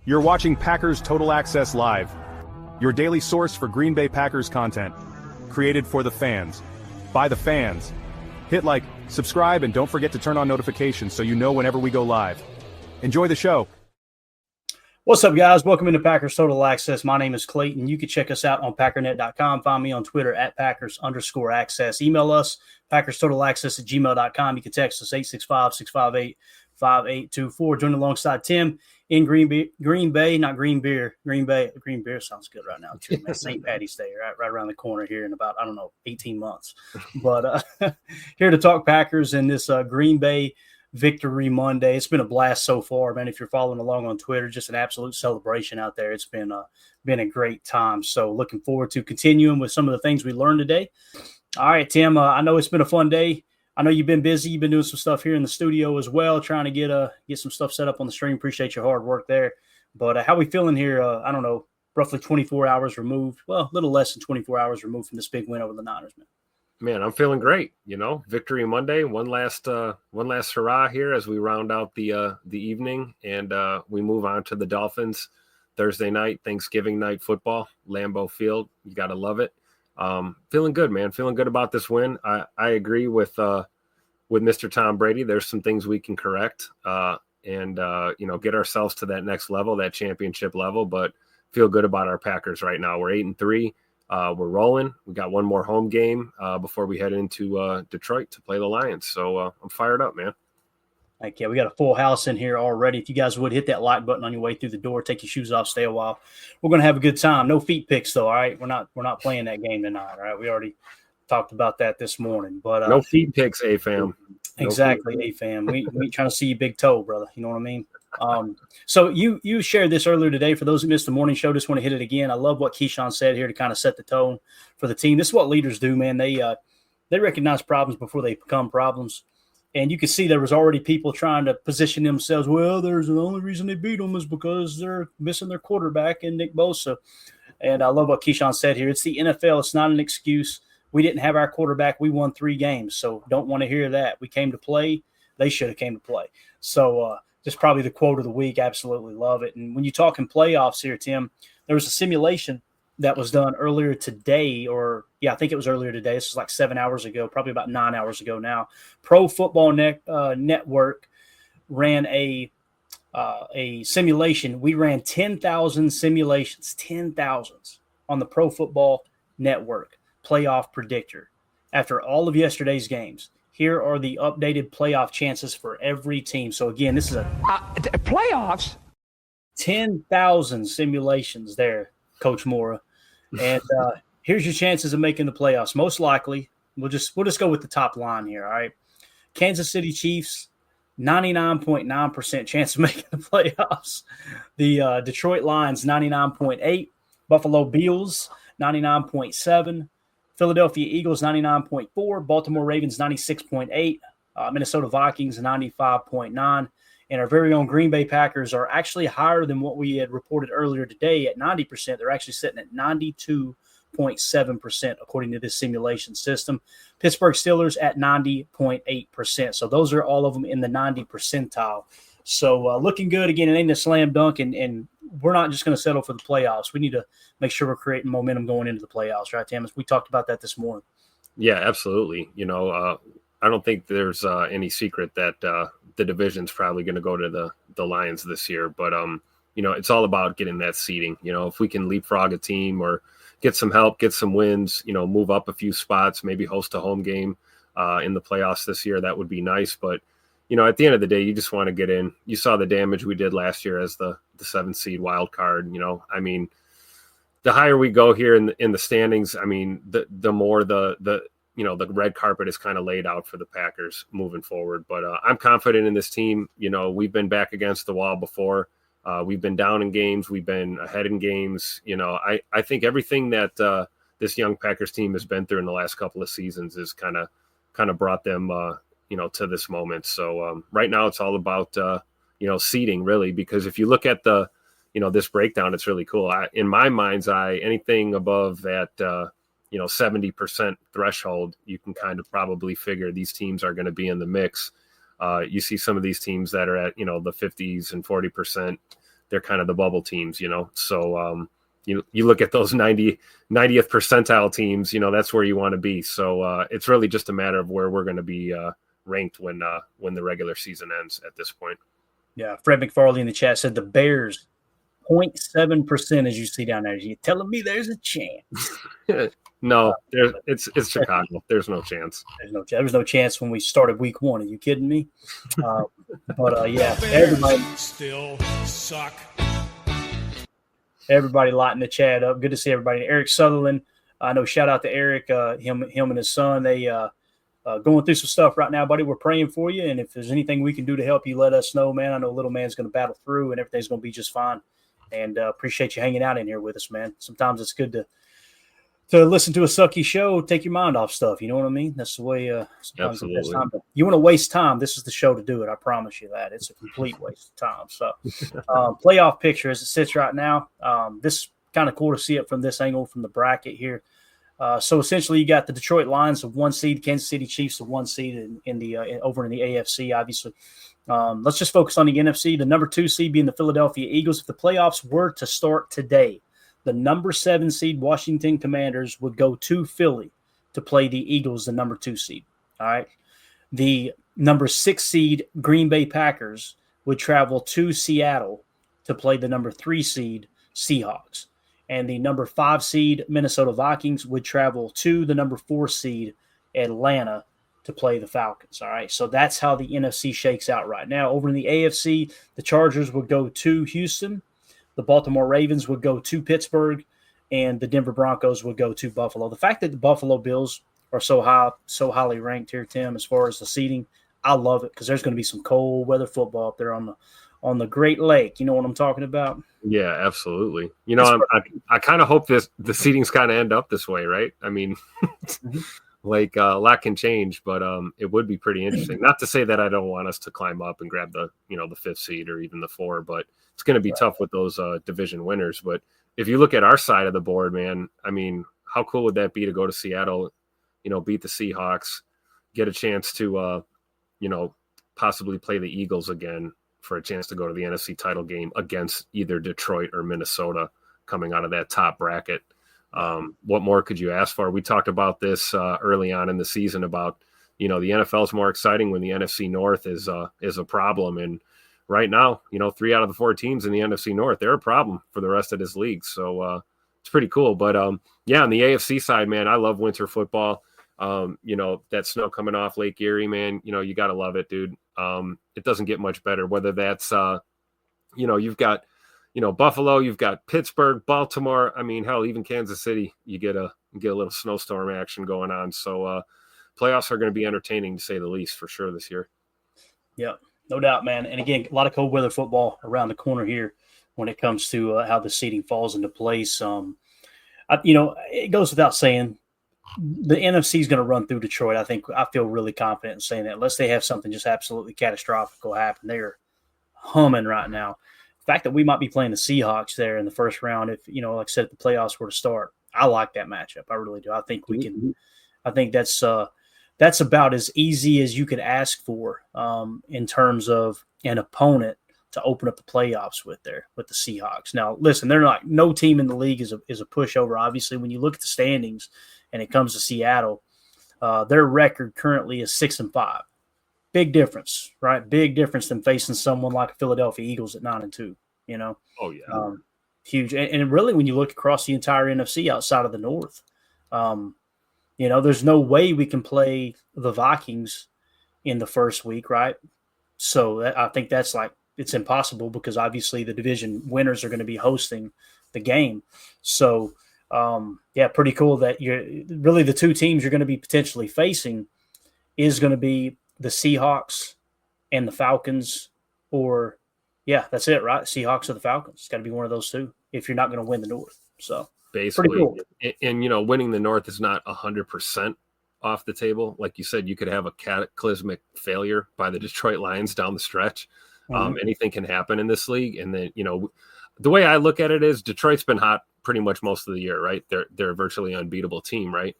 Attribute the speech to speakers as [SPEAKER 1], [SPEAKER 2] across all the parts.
[SPEAKER 1] You're watching Packers Total Access Live, your daily source for Green Bay Packers content. Created for the fans, by the fans. Hit like, subscribe, and don't forget to turn on notifications so you know whenever we go live. Enjoy the show.
[SPEAKER 2] What's up, guys? Welcome into Packers Total Access. My name is Clayton. You can check us out on packernet.com. Find me on Twitter at Packers_access. Email us, PackersTotalAccess@gmail.com. You can text us 865-658-5824. Join alongside Tim in Green Bay, not Green Beer. Green Bay sounds good right now, too, man. St. Patty's Day, right around the corner here in about, 18 months. But here to talk Packers in this Green Bay Victory Monday. It's been a blast so far, man. If you're following along on Twitter, just an absolute celebration out there. It's been a great time. So looking forward to continuing with some of the things we learned today. All right, Tim, I know it's been a fun day. I know you've been busy. You've been doing some stuff here in the studio as well, trying to get some stuff set up on the stream. Appreciate your hard work there. But how we feeling here? Roughly 24 hours removed. Well, a little less than 24 hours removed from this big win over the Niners, man.
[SPEAKER 3] Man, I'm feeling great. Victory Monday, one last hurrah here as we round out the evening, and we move on to the Dolphins Thursday night, Thanksgiving night football, Lambeau Field. You got to love it. Feeling good, man. Feeling good about this win. I agree with Mr. Tom Brady. There's some things we can correct and get ourselves to that next level, that championship level. But feel good about our Packers right now. We're 8-3. We're rolling. We got one more home game before we head into Detroit to play the Lions. So I'm fired up, man.
[SPEAKER 2] Heck yeah, we got a full house in here already. If you guys would hit that like button on your way through the door, take your shoes off, stay a while. We're going to have a good time. No feet picks though. All right, we're not playing that game tonight. All right, we already talked about that this morning. But
[SPEAKER 3] no feet picks, A-fam.
[SPEAKER 2] Exactly, A-fam. We trying to see your big toe, brother. You know what I mean? So you shared this earlier today. For those who missed the morning show, just want to hit it again. I love what Keyshawn said here to kind of set the tone for the team. This is what leaders do, man. They recognize problems before they become problems. And you can see there was already people trying to position themselves. Well, there's the only reason they beat them is because they're missing their quarterback and Nick Bosa. And I love what Keyshawn said here. It's the NFL. It's not an excuse. We didn't have our quarterback. We won 3 games. So don't want to hear that. We came to play. They should have came to play. So just probably the quote of the week. Absolutely love it. And when you talk in playoffs here, Tim, there was a simulation that was done earlier today, I think it was earlier today. This was like 7 hours ago, probably about 9 hours ago now. Pro Football Network ran a simulation. We ran 10,000 simulations, 10,000 on the Pro Football Network playoff predictor. After all of yesterday's games, here are the updated playoff chances for every team. So again, this is
[SPEAKER 4] playoffs.
[SPEAKER 2] 10,000 simulations there, Coach Mora. And here's your chances of making the playoffs. Most likely, we'll just go with the top line here, all right? Kansas City Chiefs, 99.9% chance of making the playoffs. The Detroit Lions, 99.8%. Buffalo Bills, 99.7%. Philadelphia Eagles, 99.4%. Baltimore Ravens, 96.8%. Minnesota Vikings, 95.9%. And our very own Green Bay Packers are actually higher than what we had reported earlier today at 90%. They're actually sitting at 92.7% according to this simulation system. Pittsburgh Steelers at 90.8%. So those are all of them in the 90 percentile. So looking good. Again, it ain't a slam dunk, and we're not just going to settle for the playoffs. We need to make sure we're creating momentum going into the playoffs, right, Tim? We talked about that this morning.
[SPEAKER 3] Yeah, absolutely. I don't think there's any secret that the division's probably going to go to the Lions this year. But, it's all about getting that seeding. If we can leapfrog a team or get some help, get some wins, move up a few spots, maybe host a home game in the playoffs this year, that would be nice. But, at the end of the day, you just want to get in. You saw the damage we did last year as the 7th seed wild card. The higher we go here in the standings, the more the red carpet is kind of laid out for the Packers moving forward. But I'm confident in this team. We've been back against the wall before. We've been down in games. We've been ahead in games. I think everything that this young Packers team has been through in the last couple of seasons is kind of brought them, to this moment. So right now it's all about, seeding really, because if you look at this breakdown, it's really cool. In my mind's eye, anything above that, 70% threshold, you can kind of probably figure these teams are going to be in the mix. You see some of these teams that are at, the 50s and 40% they're kind of the bubble teams, So you look at those 90th percentile teams, that's where you want to be. So it's really just a matter of where we're going to be ranked when the regular season ends at this point.
[SPEAKER 2] Yeah, Fred McFarley in the chat said the Bears 0.7%, as you see down there. You're telling me there's a chance?
[SPEAKER 3] No, it's Chicago. There's no chance.
[SPEAKER 2] There was no chance when we started week 1. Are you kidding me? Yeah, everybody
[SPEAKER 5] still suck.
[SPEAKER 2] Everybody lighting the chat up. Good to see everybody. Eric Sutherland, I know. Shout out to Eric. Him and his son. They going through some stuff right now, buddy. We're praying for you, and if there's anything we can do to help you, let us know, man. I know little man's going to battle through, and everything's going to be just fine. And appreciate you hanging out in here with us, man. Sometimes it's good to listen to a sucky show, take your mind off stuff. You know what I mean? That's the way. Sometimes
[SPEAKER 3] Absolutely.
[SPEAKER 2] the best time you want to waste time, this is the show to do it. I promise you that. It's a complete waste of time. So, playoff picture as it sits right now. This is kind of cool to see it from this angle, from the bracket here. So essentially, you got the Detroit Lions of 1 seed, Kansas City Chiefs of 1 seed in the over in the AFC. Obviously, let's just focus on the NFC. The number 2 seed being the Philadelphia Eagles. If the playoffs were to start today, the number 7 seed Washington Commanders would go to Philly to play the Eagles, the number 2 seed. All right, the number 6 seed Green Bay Packers would travel to Seattle to play the number 3 seed Seahawks. And the number 5 seed Minnesota Vikings would travel to the number 4 seed Atlanta to play the Falcons. All right, so that's how the NFC shakes out right now. Over in the AFC, the Chargers would go to Houston, the Baltimore Ravens would go to Pittsburgh, and the Denver Broncos would go to Buffalo. The fact that the Buffalo Bills are so highly ranked here, Tim, as far as the seeding, I love it because there's going to be some cold weather football up there on the Great Lake. You know what I'm talking about?
[SPEAKER 3] Yeah, absolutely. I kind of hope the seedings kind of end up this way, right? I mean, a lot can change, but it would be pretty interesting. Not to say that I don't want us to climb up and grab the 5th seed or even the 4, but it's going to be tough with those division winners. But if you look at our side of the board, man, I mean, how cool would that be to go to Seattle, beat the Seahawks, get a chance to, possibly play the Eagles again, for a chance to go to the NFC title game against either Detroit or Minnesota coming out of that top bracket. What more could you ask for? We talked about this early on in the season about, the NFL is more exciting when the NFC North is a problem. And right now, 3 out of the 4 teams in the NFC North, they're a problem for the rest of this league. So it's pretty cool. But on the AFC side, man, I love winter football. That snow coming off Lake Erie, man, you got to love it, dude. It doesn't get much better, whether that's, you've got, Buffalo, you've got Pittsburgh, Baltimore. I mean, hell, even Kansas City, you get a little snowstorm action going on. So playoffs are going to be entertaining to say the least for sure this year.
[SPEAKER 2] Yeah, no doubt, man. And again, a lot of cold weather football around the corner here when it comes to how the seeding falls into place. It goes without saying, the NFC is going to run through Detroit. I feel really confident in saying that, unless they have something just absolutely catastrophic happen. They're humming right now. The fact that we might be playing the Seahawks there in the first round, if like I said, if the playoffs were to start, I like that matchup. I really do. I think we can. I think that's about as easy as you could ask for in terms of an opponent to open up the playoffs with the Seahawks. Now, listen, they're not. No team in the league is a pushover. Obviously, when you look at the standings. And it comes to Seattle, their record currently is 6-5. Big difference, right? Big difference than facing someone like the Philadelphia Eagles at 9-2.
[SPEAKER 3] Oh yeah,
[SPEAKER 2] huge. And really, when you look across the entire NFC outside of the North, there's no way we can play the Vikings in the first week, right? So I think that's it's impossible because obviously the division winners are going to be hosting the game. So. Pretty cool that you're really the 2 teams you're going to be potentially facing is going to be the Seahawks and the Falcons, or that's it, right? Seahawks or the Falcons. It's got to be one of those 2 if you're not going to win the North. So
[SPEAKER 3] basically,
[SPEAKER 2] cool.
[SPEAKER 3] and winning the North is not 100% off the table. Like you said, you could have a cataclysmic failure by the Detroit Lions down the stretch. Anything can happen in this league, and then the way I look at it is Detroit's been hot pretty much most of the year, right? They're a virtually unbeatable team, right?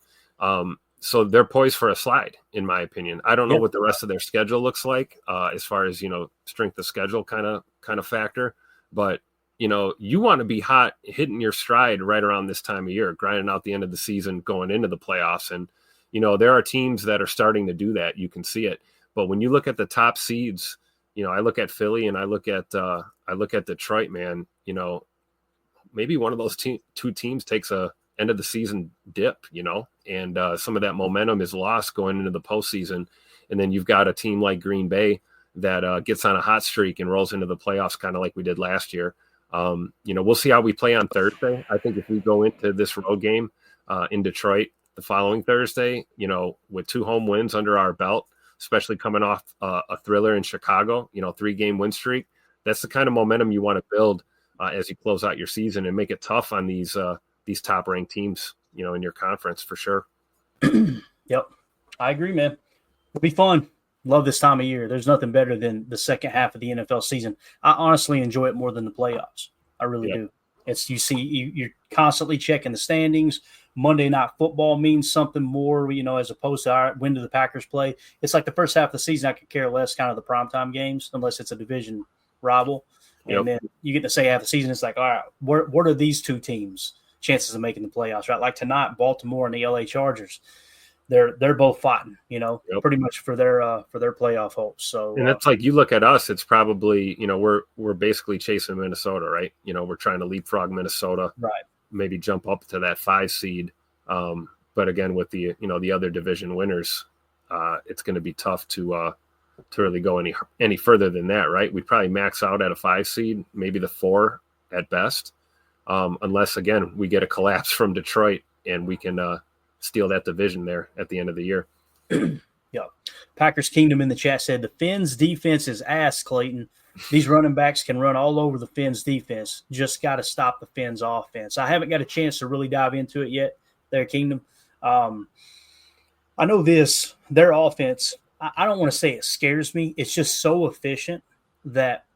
[SPEAKER 3] So they're poised for a slide, in my opinion. I don't know what the rest of their schedule looks like as far as strength of schedule kind of factor, but you want to be hot, hitting your stride right around this time of year, grinding out the end of the season, going into the playoffs. And, there are teams that are starting to do that. You can see it. But when you look at the top seeds, I look at Philly and I look at Detroit, man, maybe one of those two teams takes a end of the season dip, and some of that momentum is lost going into the postseason. And then you've got a team like Green Bay that gets on a hot streak and rolls into the playoffs, kind of like we did last year. We'll see how we play on Thursday. I think if we go into this road game in Detroit the following Thursday, with 2 home wins under our belt, especially coming off a thriller in Chicago, 3-game win streak, that's the kind of momentum you want to build as you close out your season and make it tough on these top-ranked teams, in your conference for sure.
[SPEAKER 2] Yep, I agree, man. It'll be fun. Love this time of year. There's nothing better than the second half of the NFL season. I honestly enjoy it more than the playoffs. I really do. It's you're constantly checking the standings. Monday Night Football means something more, as opposed to when do the Packers play. It's like the first half of the season, I could care less kind of the primetime games unless it's a division rival. And then you get to say half the season, it's like, all right, what are these two teams' chances of making the playoffs, right? Like tonight, Baltimore and the LA Chargers. They're both fighting, pretty much for their playoff hopes. So,
[SPEAKER 3] and that's like, you look at us, it's probably, we're basically chasing Minnesota, right? We're trying to leapfrog Minnesota,
[SPEAKER 2] right? Maybe
[SPEAKER 3] jump up to that 5 seed. But again, with the other division winners, it's going to be tough to really go any further than that, right? We'd probably max out at a 5 seed, maybe the 4 at best, unless again we get a collapse from Detroit and we can steal that division there at the end of the year.
[SPEAKER 2] Yeah. Packers Kingdom in the chat said the Fins defense is ass, Clayton. These running backs can run all over the Fins defense. Just got to stop the Fins offense. I haven't got a chance to really dive into it yet, their Kingdom. I know their offense, I don't want to say it scares me. It's just so efficient that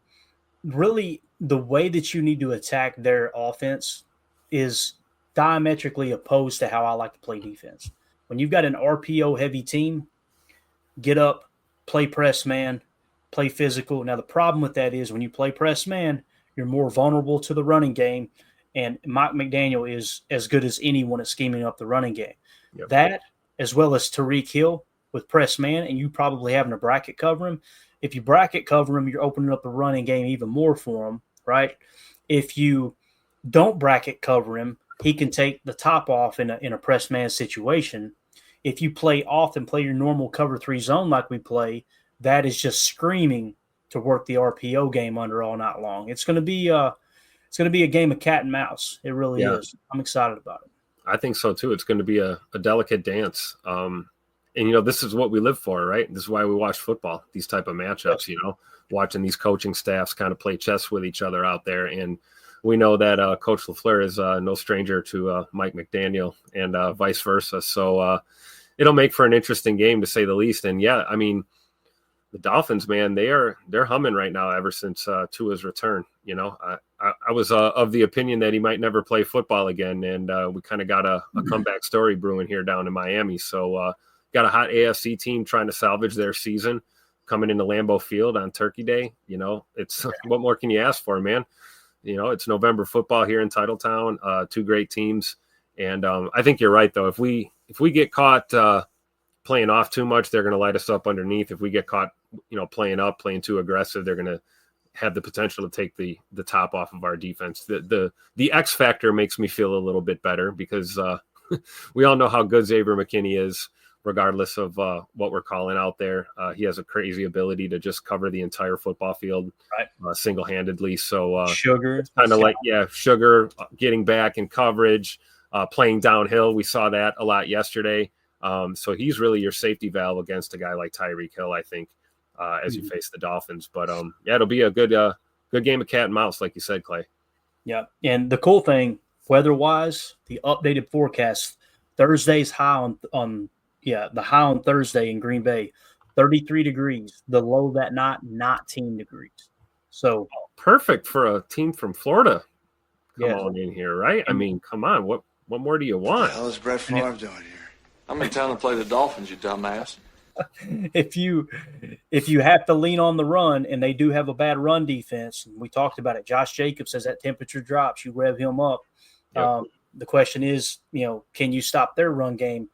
[SPEAKER 2] really the way that you need to attack their offense is diametrically opposed to how I like to play defense. When you've got an RPO heavy team, get up, play press man, play physical. Now the problem with that is when you play press man, you're more vulnerable to the running game, and Mike McDaniel is as good as anyone at scheming up the running game.
[SPEAKER 3] Yep.
[SPEAKER 2] That, as well as Tyreek Hill with press man, and you probably having a bracket cover him. If you bracket cover him, you're opening up the running game even more for him, right? If you don't bracket cover him, he can take the top off in a press man situation. If you play off and play your normal cover 3 zone like we play, that is just screaming to work the RPO game under all night long. It's going to be a game of cat and mouse. It really is. I'm excited about it.
[SPEAKER 3] I think so too. It's going to be a delicate dance. And this is what we live for, right? This is why we watch football, these type of matchups, watching these coaching staffs kind of play chess with each other out there. And we know that Coach LaFleur is no stranger to Mike McDaniel and vice versa. So it'll make for an interesting game, to say the least. And the Dolphins, man, they're humming right now ever since Tua's return. I was of the opinion that he might never play football again, and we kind of got a comeback story brewing here down in Miami. So got a hot AFC team trying to salvage their season, coming into Lambeau Field on Turkey Day. It's what more can you ask for, man? It's November football here in Titletown. 2 great teams, and I think you're right though. If we get caught playing off too much, they're going to light us up underneath. If we get caught, playing too aggressive, they're going to have the potential to take the top off of our defense. The X factor makes me feel a little bit better because we all know how good Xavier McKinney is, regardless of what we're calling out there. He has a crazy ability to just cover the entire football field single-handedly. So
[SPEAKER 2] Sugar,
[SPEAKER 3] kind of Sugar getting back in coverage, playing downhill. We saw that a lot yesterday. So he's really your safety valve against a guy like Tyreek Hill, I think, as you face the Dolphins. But it'll be a good game of cat and mouse, like you said, Clay. Yeah,
[SPEAKER 2] and the cool thing, weather-wise, the updated forecast, Thursday's high the high on Thursday in Green Bay, 33 degrees. The low that night, 19 degrees. So
[SPEAKER 3] perfect for a team from Florida. Come on in here, right? I mean, come on. What more do you want?
[SPEAKER 6] What the hell is Brett Favre doing here? I'm in town to play the Dolphins, you dumbass.
[SPEAKER 2] if you have to lean on the run, and they do have a bad run defense, and we talked about it. Josh Jacobs, as that temperature drops, you rev him up.
[SPEAKER 3] Yep.
[SPEAKER 2] The question is, can you stop their run game?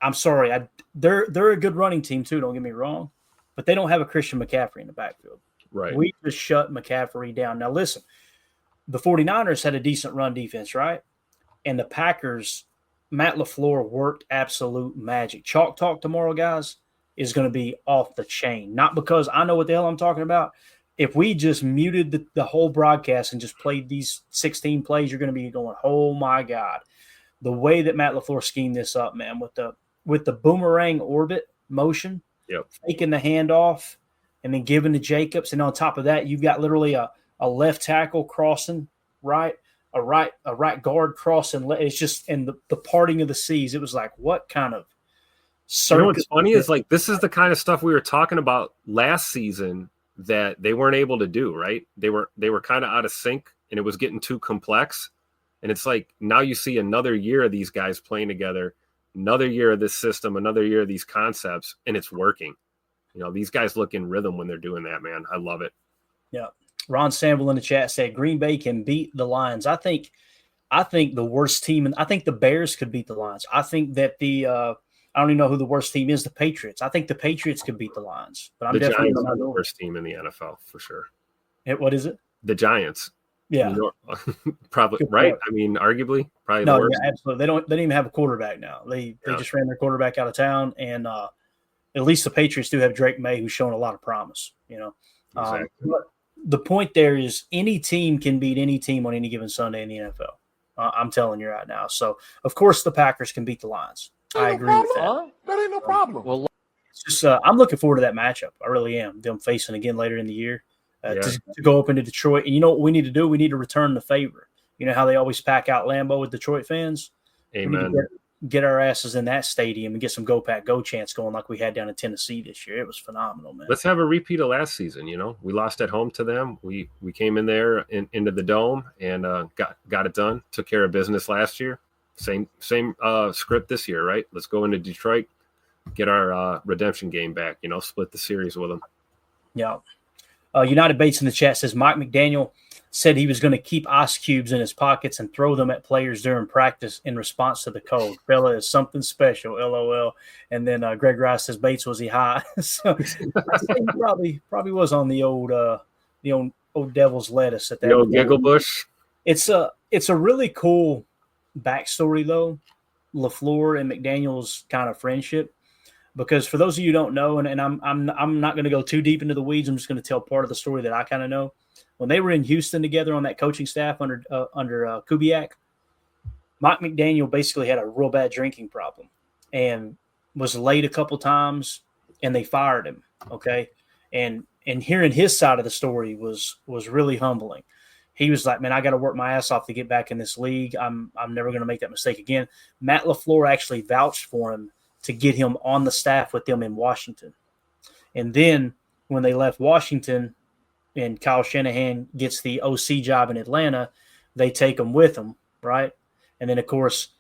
[SPEAKER 2] I'm sorry, they're a good running team too. Don't get me wrong, but they don't have a Christian McCaffrey in the backfield.
[SPEAKER 3] Right.
[SPEAKER 2] We just shut McCaffrey down. Now listen, the 49ers had a decent run defense, right? And the Packers, Matt LaFleur worked absolute magic. Chalk Talk tomorrow, guys, is going to be off the chain. Not because I know what the hell I'm talking about. If we just muted the whole broadcast and just played these 16 plays, you're going to be going, oh my God. The way that Matt LaFleur schemed this up, man, with the boomerang orbit motion, taking the handoff and then giving to Jacobs. And on top of that, you've got literally a left tackle crossing right, a right guard crossing. It's just, and the parting of the seas. It was like, what kind of circus?
[SPEAKER 3] You know what's funny is, like, this is the kind of stuff we were talking about last season that they weren't able to do, right? They were kind of out of sync, and it was getting too complex. And it's like, now you see another year of these guys playing together, another year of this system, another year of these concepts, and it's working. These guys look in rhythm when they're doing that, man. I love it. Yeah.
[SPEAKER 2] Ron Sample in the chat said Green Bay can beat the Lions. I think the worst team, and I think the Bears could beat the Lions. I think that I don't even know who the worst team is, the Patriots. I think the Patriots could beat the Lions. But I'm definitely
[SPEAKER 3] Giants are the worst team in the NFL for sure.
[SPEAKER 2] What is it?
[SPEAKER 3] The Giants.
[SPEAKER 2] Yeah.
[SPEAKER 3] Probably,
[SPEAKER 2] good
[SPEAKER 3] right?
[SPEAKER 2] point.
[SPEAKER 3] I mean, arguably, probably
[SPEAKER 2] no,
[SPEAKER 3] the worst.
[SPEAKER 2] Yeah, absolutely. They don't even have a quarterback now. They just ran their quarterback out of town, and at least the Patriots do have Drake May, who's shown a lot of promise.
[SPEAKER 3] Exactly.
[SPEAKER 2] But the point there is, any team can beat any team on any given Sunday in the NFL. I'm telling you right now. So, of course, the Packers can beat the Lions. I agree with that.
[SPEAKER 4] That ain't no problem. Well,
[SPEAKER 2] it's just I'm looking forward to that matchup. I really am. Them facing again later in the year to go up into Detroit. And you know what we need to do? We need to return the favor. You know how they always pack out Lambeau with Detroit fans?
[SPEAKER 3] Amen.
[SPEAKER 2] We need to get our asses in that stadium and get some Go Pack Go chants going like we had down in Tennessee this year. It was phenomenal, man.
[SPEAKER 3] Let's have a repeat of last season. We lost at home to them. We came in there into the dome and got it done. Took care of business last year. Same script this year, right? Let's go into Detroit, get our redemption game back. Split the series with them.
[SPEAKER 2] Yeah. United Bates in the chat says Mike McDaniel said he was going to keep ice cubes in his pockets and throw them at players during practice in response to the cold. Fella is something special, LOL. And then Greg Rice says, Bates, was he high? So I think he probably was on the old devil's lettuce at that.
[SPEAKER 3] The old giggle bush.
[SPEAKER 2] It's a really cool backstory though, LaFleur and McDaniel's kind of friendship. Because for those of you who don't know, and I'm not going to go too deep into the weeds, I'm just going to tell part of the story that I kind of know. When they were in Houston together on that coaching staff under Kubiak, Mike McDaniel basically had a real bad drinking problem and was late a couple times, and they fired him. Okay, and hearing his side of the story was really humbling. He was like, "Man, I got to work my ass off to get back in this league. I'm never going to make that mistake again." Matt LaFleur actually vouched for him to get him on the staff with them in Washington. And then when they left Washington and Kyle Shanahan gets the OC job in Atlanta, they take him with them, right? And then, of course,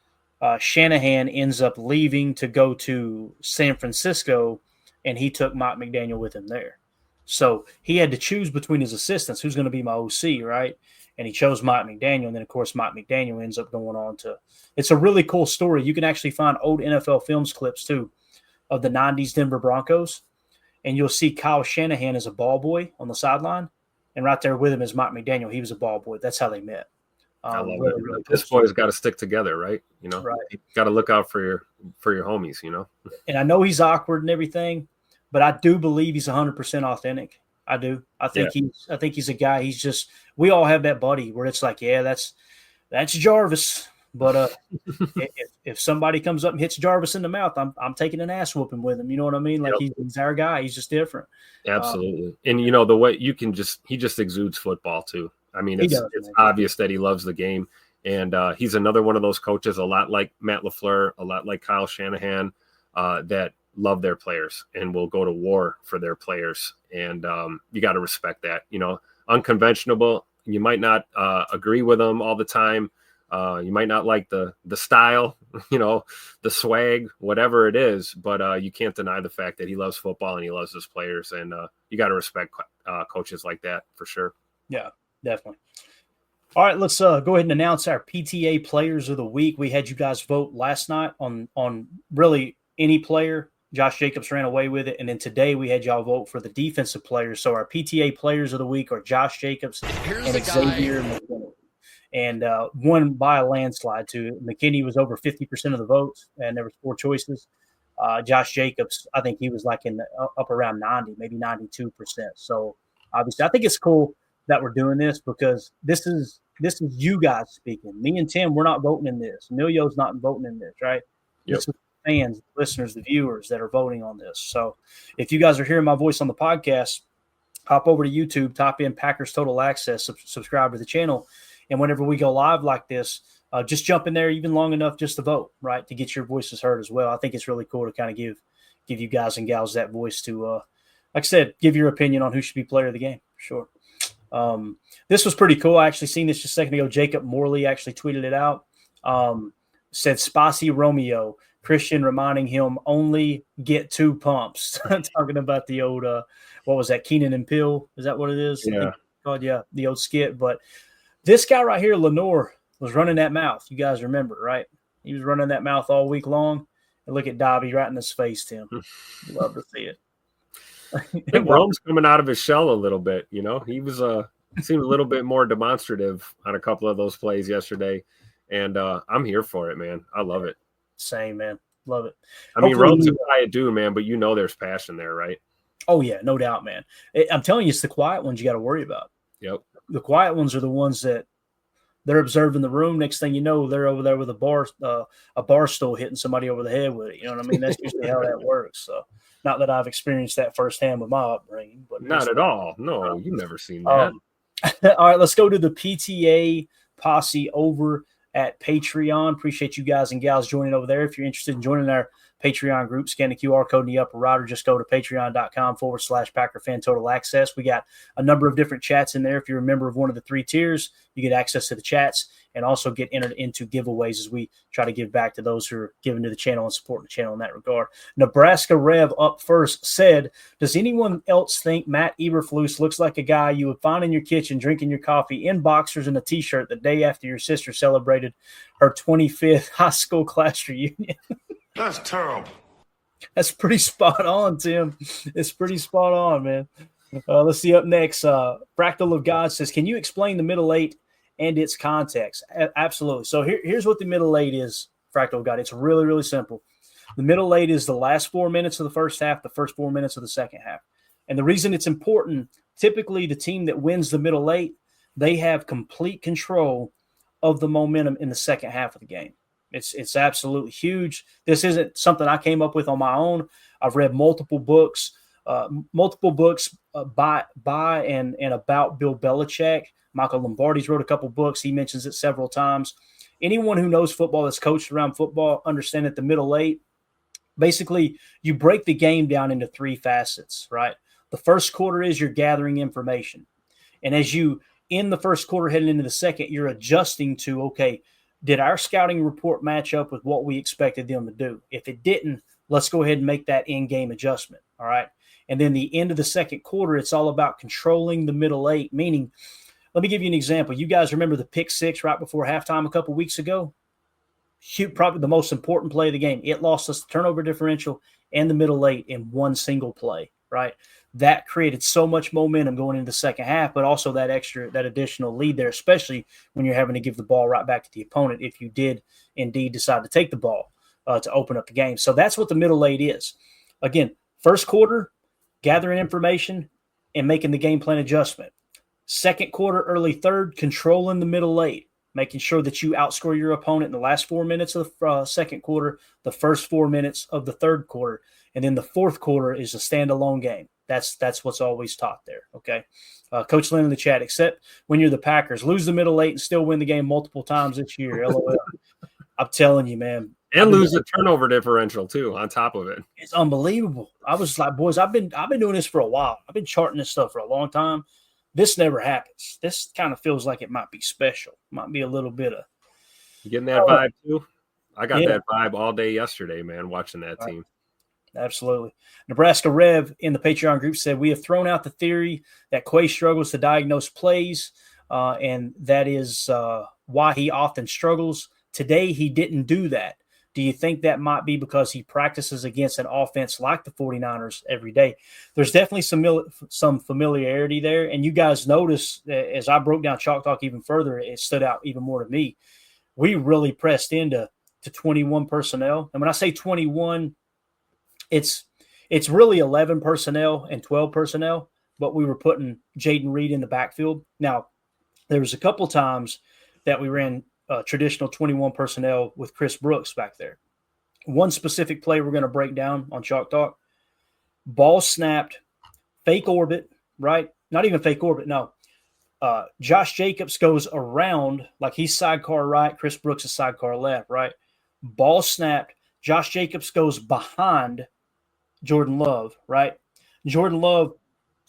[SPEAKER 2] Shanahan ends up leaving to go to San Francisco, and he took Mike McDaniel with him there. So he had to choose between his assistants, who's going to be my OC, right? And he chose Mike McDaniel. And then, of course, Mike McDaniel ends up going on to – it's a really cool story. You can actually find old NFL films clips, too, of the 90s Denver Broncos. And you'll see Kyle Shanahan as a ball boy on the sideline. And right there with him is Mike McDaniel. He was a ball boy. That's how they met.
[SPEAKER 3] I love it. Really this boy's got to stick together, right?
[SPEAKER 2] Right.
[SPEAKER 3] You got to look out for your homies,
[SPEAKER 2] And I know he's awkward and everything, but I do believe he's 100% authentic. I do. I think he's a guy. He's just – we all have that buddy where it's like, yeah, that's Jarvis. But if somebody comes up and hits Jarvis in the mouth, I'm taking an ass whooping with him. You know what I mean? Like he's our guy. He's just different.
[SPEAKER 3] Absolutely. And the way he just exudes football too. I mean, it's obvious that he loves the game, and he's another one of those coaches, a lot like Matt LaFleur, a lot like Kyle Shanahan, that love their players and will go to war for their players. And you got to respect that. Unconventional. You might not agree with them all the time. You might not like the style, the swag, whatever it is, but you can't deny the fact that he loves football and he loves his players, and you got to respect coaches like that for sure.
[SPEAKER 2] Yeah, definitely. All right, let's go ahead and announce our PTA Players of the Week. We had you guys vote last night on really any player. Josh Jacobs ran away with it, and then today we had y'all vote for the defensive players. So our PTA Players of the Week are Josh Jacobs and Xavier McKinney. And won by a landslide, too. McKinney was over 50% of the votes, and there was 4 choices. Josh Jacobs, I think he was like in the up around 90, maybe 92%. So obviously, I think it's cool that we're doing this because this is you guys speaking. Me and Tim, we're not voting in this. Emilio's not voting in this, right?
[SPEAKER 3] Yep.
[SPEAKER 2] This is the fans, the listeners, the viewers that are voting on this. So if you guys are hearing my voice on the podcast, hop over to YouTube, type in Packers Total Access, subscribe to the channel. And whenever we go live like this, just jump in there even long enough just to vote, right, to get your voices heard as well. I think it's really cool to kind of give you guys and gals that voice to, like I said, give your opinion on who should be player of the game, for sure. This was pretty cool. I actually seen this just a second ago. Jacob Morley actually tweeted it out. Said Spicy Romeo, Christian reminding him only get 2 pumps. Talking about the old, what was that, Keenan and Peele? Is that what it is?
[SPEAKER 3] Yeah.
[SPEAKER 2] Yeah, the old skit. But this guy right here, Lenore, was running that mouth. You guys remember, right? He was running that mouth all week long. And look at Dobby right in his face, Tim. Love to see it.
[SPEAKER 3] I think Rome's coming out of his shell a little bit. He was seemed a little bit more demonstrative on a couple of those plays yesterday, and I'm here for it, man. I love it.
[SPEAKER 2] Same, man. Love it.
[SPEAKER 3] I mean, Rome's a quiet dude, man, but there's passion there, right?
[SPEAKER 2] Oh yeah, no doubt, man. I'm telling you, it's the quiet ones you got to worry about.
[SPEAKER 3] Yep.
[SPEAKER 2] The quiet ones are the ones that they're observing the room. Next thing you know, they're over there with a bar stool hitting somebody over the head with it. You know what I mean? That's usually how that works. So, not that I've experienced that firsthand with my upbringing, but
[SPEAKER 3] not at all. No, you've never seen that.
[SPEAKER 2] All right, let's go to the PTA posse over at Patreon. Appreciate you guys and gals joining over there. If you're interested in joining our Patreon group, scan the QR code in the upper right, or just go to patreon.com/Packer Fan Total Access. We got a number of different chats in there. If you're a member of one of the 3 tiers, you get access to the chats and also get entered into giveaways as we try to give back to those who are giving to the channel and supporting the channel in that regard. Nebraska Rev up first said, does anyone else think Matt Eberflus looks like a guy you would find in your kitchen drinking your coffee in boxers and a T-shirt the day after your sister celebrated her 25th high school class reunion?
[SPEAKER 5] That's terrible.
[SPEAKER 2] That's pretty spot on, Tim. It's pretty spot on, man. Let's see up next. Fractal of God says, can you explain the middle 8 and its context? Absolutely. So here's what the middle 8 is, Fractal of God. It's really, really simple. The middle 8 is the last 4 minutes of the first half, the first 4 minutes of the second half. And the reason it's important, typically the team that wins the middle 8, they have complete control of the momentum in the second half of the game. It's absolutely huge. This isn't something I came up with on my own. I've read multiple books by and about Bill Belichick. Michael Lombardi's wrote a couple books. He mentions it several times. Anyone who knows football, that's coached around football, understand that the middle 8, basically you break the game down into 3 facets, right? The first quarter is you're gathering information. And as you, in the first quarter heading into the second, you're adjusting to, okay, did our scouting report match up with what we expected them to do? If it didn't, let's go ahead and make that in-game adjustment, all right? And then the end of the second quarter, it's all about controlling the middle 8, meaning, let me give you an example. You guys remember the pick 6 right before halftime a couple weeks ago? Probably the most important play of the game. It lost us the turnover differential and the middle 8 in one single play, right? That created so much momentum going into the second half, but also that additional lead there, especially when you're having to give the ball right back to the opponent if you did indeed decide to take the ball to open up the game. So that's what the middle 8 is. Again, first quarter, gathering information and making the game plan adjustment. Second quarter, early third, controlling the middle 8, making sure that you outscore your opponent in the last 4 minutes of the second quarter, the first 4 minutes of the third quarter, and then the fourth quarter is a standalone game. That's what's always taught there, okay? Coach Lynn in the chat, except when you're the Packers, lose the middle 8 and still win the game multiple times this year. LOL. I'm telling you, man.
[SPEAKER 3] And lose the turnover differential, too, on top of it.
[SPEAKER 2] It's unbelievable. I was like, boys, I've been doing this for a while. I've been charting this stuff for a long time. This never happens. This kind of feels like it might be special. Might be a little bit of
[SPEAKER 3] You getting that vibe too? I got
[SPEAKER 2] Yeah.
[SPEAKER 3] that vibe all day yesterday, man, watching that team.
[SPEAKER 2] Absolutely. Nebraska Rev in the Patreon group said, we have thrown out the theory that Quay struggles to diagnose plays, and that is why he often struggles. Today, he didn't do that. Do you think that might be because he practices against an offense like the 49ers every day? There's definitely some familiarity there. And you guys notice, as I broke down Chalk Talk even further, it stood out even more to me. We really pressed into 21 personnel. And when I say 21, it's really 11 personnel and 12 personnel, but we were putting Jaden Reed in the backfield. Now, there was a couple times that we ran traditional 21 personnel with Chris Brooks back there. One specific play we're going to break down on Chalk Talk. Ball snapped, fake orbit, right? Not even fake orbit, no. Josh Jacobs goes around, like he's sidecar right, Chris Brooks is sidecar left, right? Ball snapped. Josh Jacobs goes behind Jordan Love, right? Jordan Love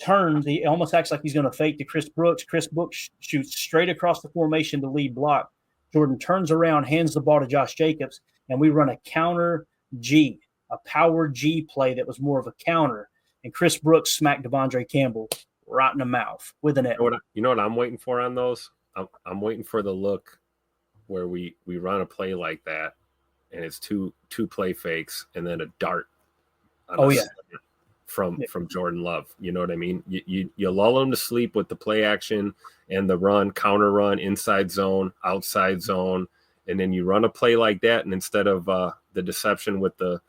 [SPEAKER 2] turns. He almost acts like he's going to fake to Chris Brooks. Chris Brooks shoots straight across the formation to lead block. Jordan turns around, hands the ball to Josh Jacobs, and we run a counter G, a power G play that was more of a counter. And Chris Brooks smacked Devondre Campbell right in the mouth with an.
[SPEAKER 3] You know what I'm waiting for on those? I'm waiting for the look where we run a play like that, and it's two play fakes and then a dart. From Jordan Love. You know what I mean? You lull him to sleep with the play action and the run, counter run, inside zone, outside zone, and then you run a play like that. And instead of the deception with the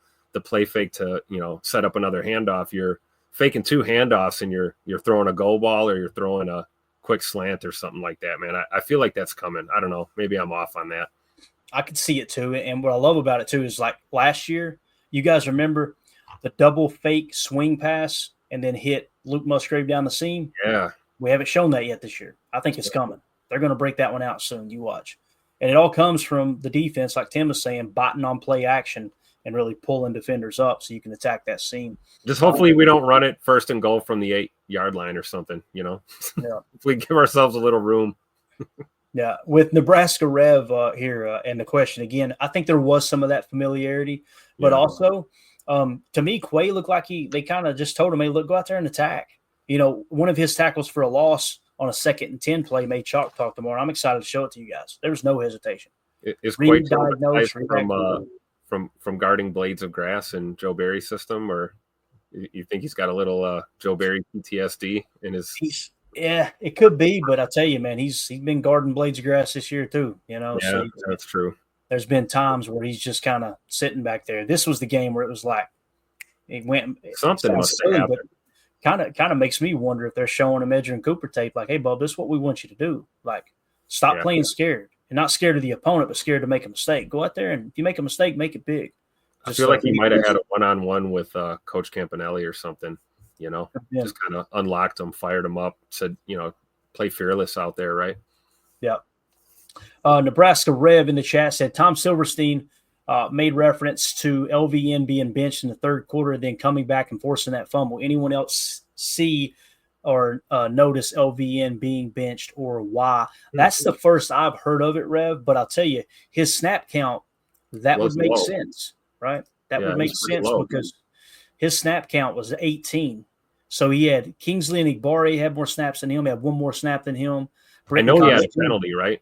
[SPEAKER 3] play fake to set up another handoff, you're faking two handoffs and you're throwing a go ball or you're throwing a quick slant or something like that. Man, I feel like that's coming. I don't know. Maybe I'm off on that.
[SPEAKER 2] I could see it too. And what I love about it too is like last year, you guys remember the double fake swing pass and then hit Luke Musgrave down the seam?
[SPEAKER 3] Yeah.
[SPEAKER 2] We haven't shown that yet this year. I think it's coming. They're going to break that one out soon. You watch. And it all comes from the defense, like Tim was saying, biting on play action and really pulling defenders up so you can attack that seam.
[SPEAKER 3] Just hopefully we don't run it first and goal from the 8-yard line or something, Yeah. If we give ourselves a little room.
[SPEAKER 2] Yeah. With Nebraska Rev here and the question again, I think there was some of that familiarity, but also – to me, Quay looked like they kind of just told him, hey, look, go out there and attack. One of his tackles for a loss on a 2nd and 10 play made Chalk Talk tomorrow. I'm excited to show it to you guys. There was no hesitation.
[SPEAKER 3] Is Quay diagnosed from guarding blades of grass in Joe Barry's system, or you think he's got a little Joe Barry PTSD in his?
[SPEAKER 2] Yeah, it could be, but I tell you, man, he's been guarding blades of grass this year too.
[SPEAKER 3] Yeah, so that's true.
[SPEAKER 2] There's been times where he's just kind of sitting back there. This was the game where it was like it went
[SPEAKER 3] something must have happened.
[SPEAKER 2] Kind of makes me wonder if they're showing him Edger and Cooper tape, like, hey, Bub, this is what we want you to do. Like, stop playing scared and not scared of the opponent, but scared to make a mistake. Go out there and if you make a mistake, make it big.
[SPEAKER 3] I feel like he might have had a one-on-one with Coach Campanelli or something. Just kind of unlocked him, fired him up, said, play fearless out there, right?
[SPEAKER 2] Yeah. Nebraska Rev in the chat said Tom Silverstein made reference to LVN being benched in the third quarter, then coming back and forcing that fumble. Anyone else see or notice LVN being benched or why? That's the first I've heard of it, Rev, but I'll tell you, his snap count, that would make sense, right? That would make sense because his snap count was 18. So he had Kingsley and Igbare had more snaps than him. He had one more snap than him.
[SPEAKER 3] I know he had a penalty, right?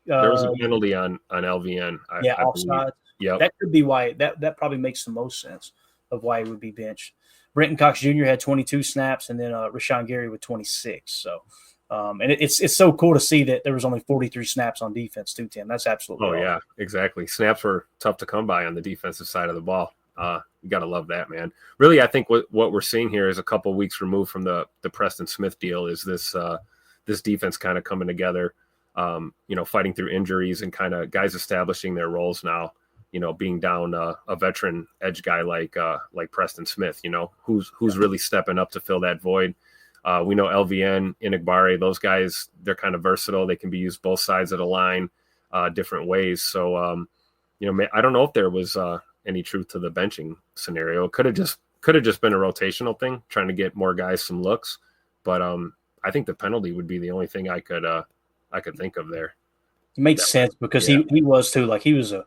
[SPEAKER 3] There was a penalty on LVN.
[SPEAKER 2] Offside. Yeah, that could be why. That probably makes the most sense of why he would be benched. Brenton Cox Jr. had 22 snaps, and then Rashawn Gary with 26. So, and it's so cool to see that there was only 43 snaps on defense too, Tim. That's absolutely.
[SPEAKER 3] Oh yeah, exactly. Snaps were tough to come by on the defensive side of the ball. You got to love that, man. Really, I think what we're seeing here is a couple of weeks removed from the Preston Smith deal. Is this defense kind of coming together? Fighting through injuries and kind of guys establishing their roles now, being down a veteran edge guy like Preston Smith, who's really stepping up to fill that void. We know LVN, Inigbare, those guys, they're kind of versatile. They can be used both sides of the line different ways. So, I don't know if there was any truth to the benching scenario. It could have just been a rotational thing, trying to get more guys some looks. But I think the penalty would be the only thing I could think of there.
[SPEAKER 2] It makes sense because he was too. Like he was a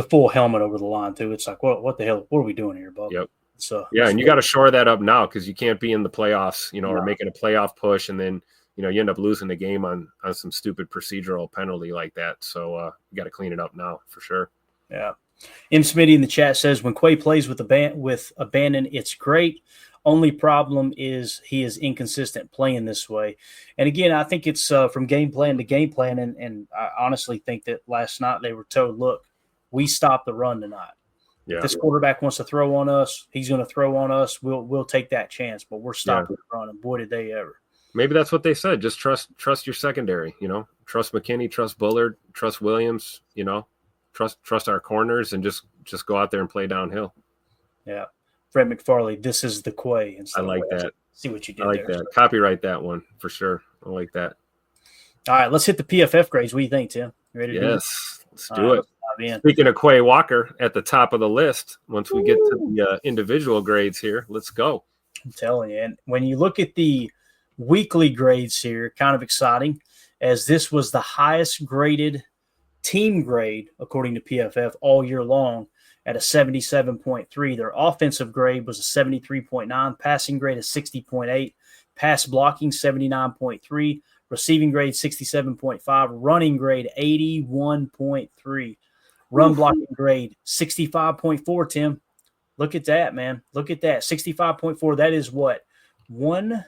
[SPEAKER 2] full helmet over the line too. It's like, what the hell? What are we doing here, Bob?
[SPEAKER 3] Yep.
[SPEAKER 2] So
[SPEAKER 3] and you got to shore that up now because you can't be in the playoffs, or making a playoff push, and then you end up losing the game on some stupid procedural penalty like that. So you got to clean it up now for sure.
[SPEAKER 2] Yeah. M. Smitty in the chat says when Quay plays with abandon, it's great. Only problem is he is inconsistent playing this way. And again, I think it's from game plan to game plan. And I honestly think that last night they were told, look, we stopped the run tonight.
[SPEAKER 3] Yeah.
[SPEAKER 2] If this quarterback wants to throw on us, he's going to throw on us. We'll take that chance, but we're stopping the run. And boy, did they ever.
[SPEAKER 3] Maybe that's what they said. Just trust your secondary, trust McKinney, trust Bullard, trust Williams, trust our corners, and just go out there and play downhill.
[SPEAKER 2] Yeah. Fred McFarley, this is the Quay.
[SPEAKER 3] I like that.
[SPEAKER 2] See what you did
[SPEAKER 3] I like
[SPEAKER 2] there.
[SPEAKER 3] that. Copyright that one for sure. I like that.
[SPEAKER 2] All right, let's hit the PFF grades. What do you think, Tim? You ready to do it?
[SPEAKER 3] Yes, let's do it. Speaking of Quay Walker at the top of the list, once we get to the individual grades here, let's go.
[SPEAKER 2] I'm telling you. And when you look at the weekly grades here, kind of exciting, as this was the highest graded team grade, according to PFF, all year long at a 77.3. Their offensive grade was a 73.9, passing grade a 60.8, pass blocking 79.3, receiving grade 67.5, running grade 81.3, run blocking grade 65.4, Tim. Look at that, man. Look at that. 65.4. That is what? 1,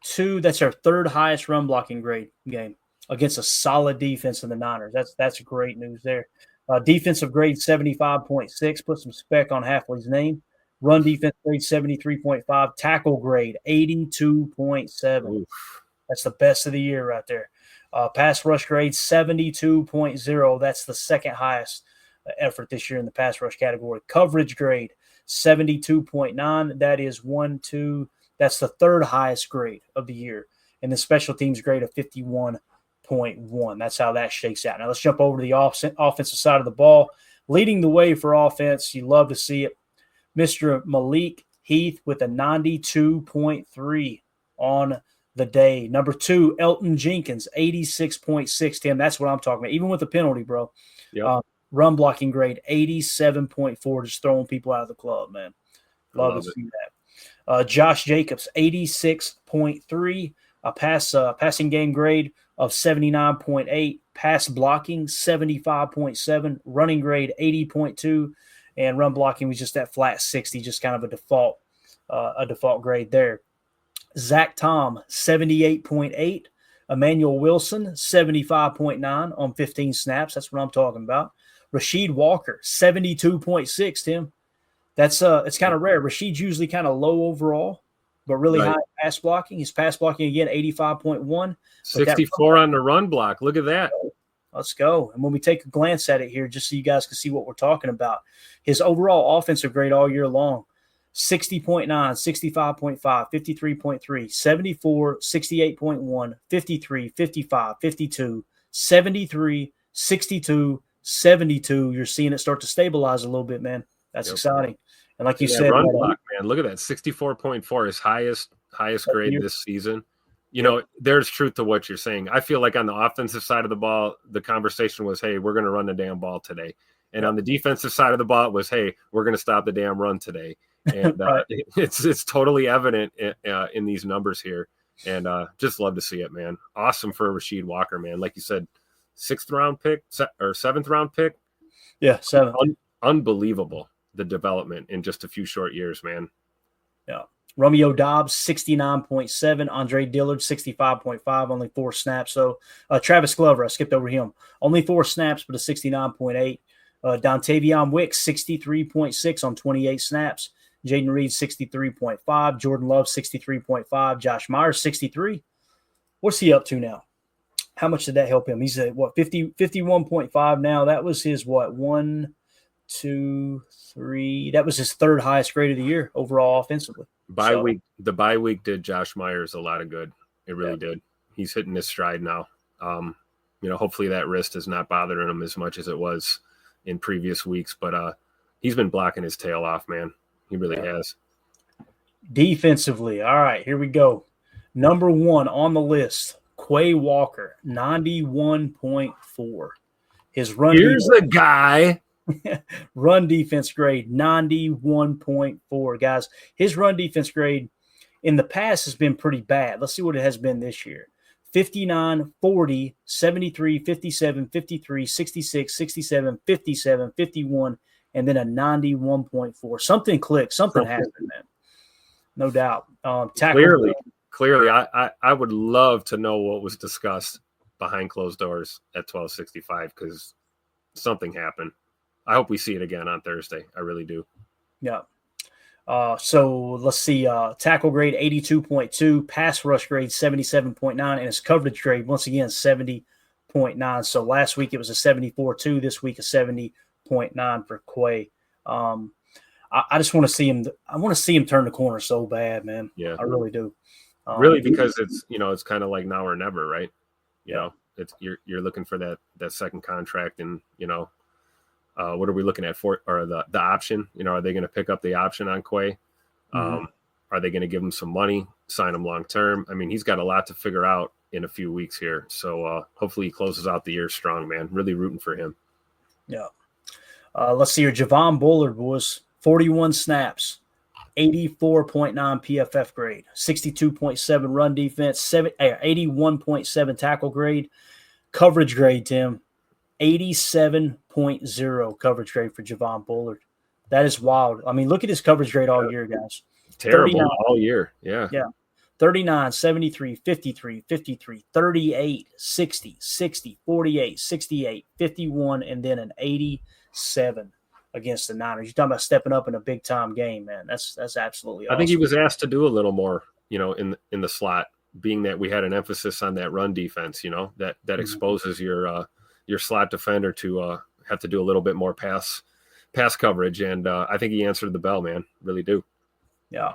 [SPEAKER 2] 2. That's our third highest run blocking grade game against a solid defense in the Niners. That's great news there. Defensive grade 75.6. Put some spec on Halfley's name. Run defense grade 73.5. Tackle grade 82.7. That's the best of the year right there. Pass rush grade 72.0. That's the second highest effort this year in the pass rush category. Coverage grade 72.9. That is 1, 2. That's the third highest grade of the year. And the special teams grade of 51.1. That's how that shakes out. Now let's jump over to the offensive side of the ball. Leading the way for offense, you love to see it. Mr. Malik Heath with a 92.3 on the day. Number 2, Elton Jenkins, 86.6. Tim, that's what I'm talking about. Even with the penalty, bro.
[SPEAKER 3] Yep.
[SPEAKER 2] Run blocking grade 87.4, just throwing people out of the club, man. Love to see that. Josh Jacobs, 86.3. A passing game grade of 79.8. Pass blocking 75.7. Running grade 80.2. And run blocking was just that flat 60, just kind of a default grade there. Zach Tom, 78.8. Emmanuel Wilson, 75.9 on 15 snaps. That's what I'm talking about. Rasheed Walker, 72.6, Tim. That's it's kind of rare. Rasheed's usually kind of low overall, but really high pass blocking. His pass blocking, again, 85.1.
[SPEAKER 3] 64 on the run block. Look at that.
[SPEAKER 2] Let's go. And when we take a glance at it here, just so you guys can see what we're talking about, his overall offensive grade all year long, 60.9, 65.5, 53.3, 74, 68.1, 53, 55, 52, 73, 62, 72. You're seeing it start to stabilize a little bit, man. That's exciting. And like you said,
[SPEAKER 3] run block, man, look at that. 64.4 is highest grade this season. There's truth to what you're saying. I feel like on the offensive side of the ball, the conversation was, hey, we're going to run the damn ball today. And on the defensive side of the ball, it was, hey, we're going to stop the damn run today. And it's totally evident in these numbers here. And just love to see it, man. Awesome for Rasheed Walker, man. Like you said, 6th round pick or 7th round pick.
[SPEAKER 2] Yeah, 7.
[SPEAKER 3] Unbelievable, the development in just a few short years, man.
[SPEAKER 2] Yeah. Romeo Dobbs, 69.7. Andre Dillard, 65.5, only 4 snaps. So Travis Glover, I skipped over him. Only 4 snaps, but a 69.8. Dontavion Wicks, 63.6 on 28 snaps. Jaden Reed, 63.5. Jordan Love, 63.5. Josh Myers, 63. What's he up to now? How much did that help him? He's at, 51.5 now. That was his, 1, 2, 3. That was his 3rd highest grade of the year overall offensively.
[SPEAKER 3] The bye week did Josh Myers a lot of good. It really did. He's hitting his stride now. Hopefully that wrist is not bothering him as much as it was in previous weeks, but he's been blocking his tail off, man. He really has.
[SPEAKER 2] Defensively, all right, here we go. Number 1 on the list, Quay Walker, 91.4. His run
[SPEAKER 3] Here's the guy.
[SPEAKER 2] run defense grade, 91.4. Guys, his run defense grade in the past has been pretty bad. Let's see what it has been this year. 59, 40, 73, 57, 53, 66, 67, 57, 51, and then a 91.4. Something clicked. Something happened, man. No doubt.
[SPEAKER 3] Clearly, I would love to know what was discussed behind closed doors at 1265 because something happened. I hope we see it again on Thursday. I really do.
[SPEAKER 2] Yeah. So let's see. Tackle grade 82.2, pass rush grade 77.9, and his coverage grade once again 70.9. So last week it was a 74.2. This week a 70.9 for Quay. I just want to see him. I want to see him turn the corner so bad, man.
[SPEAKER 3] Yeah,
[SPEAKER 2] I really do.
[SPEAKER 3] Really, because it's kind of like now or never, right? You know, it's you're looking for that second contract, and what are we looking at for, or the option? Are they going to pick up the option on Quay? Are they going to give him some money, sign him long term? I mean, he's got a lot to figure out in a few weeks here. So hopefully he closes out the year strong, man. Really rooting for him.
[SPEAKER 2] Yeah. Let's see here. Javon Bullard was 41 snaps, 84.9 PFF grade, 62.7 run defense, 81.7 tackle grade, coverage grade, Tim, 87.0 coverage grade for Javon Bullard. That is wild. I mean, look at his coverage grade all year, guys.
[SPEAKER 3] Terrible all year. Yeah.
[SPEAKER 2] 39, 73, 53, 53, 38, 60, 60, 48, 68, 51, and then an 87 against the Niners. You're talking about stepping up in a big-time game, man. That's absolutely awesome.
[SPEAKER 3] I think he was asked to do a little more, in the slot, being that we had an emphasis on that run defense, that exposes your slot defender to have to do a little bit more pass coverage. And I think he answered the bell, man. Really do.
[SPEAKER 2] Yeah.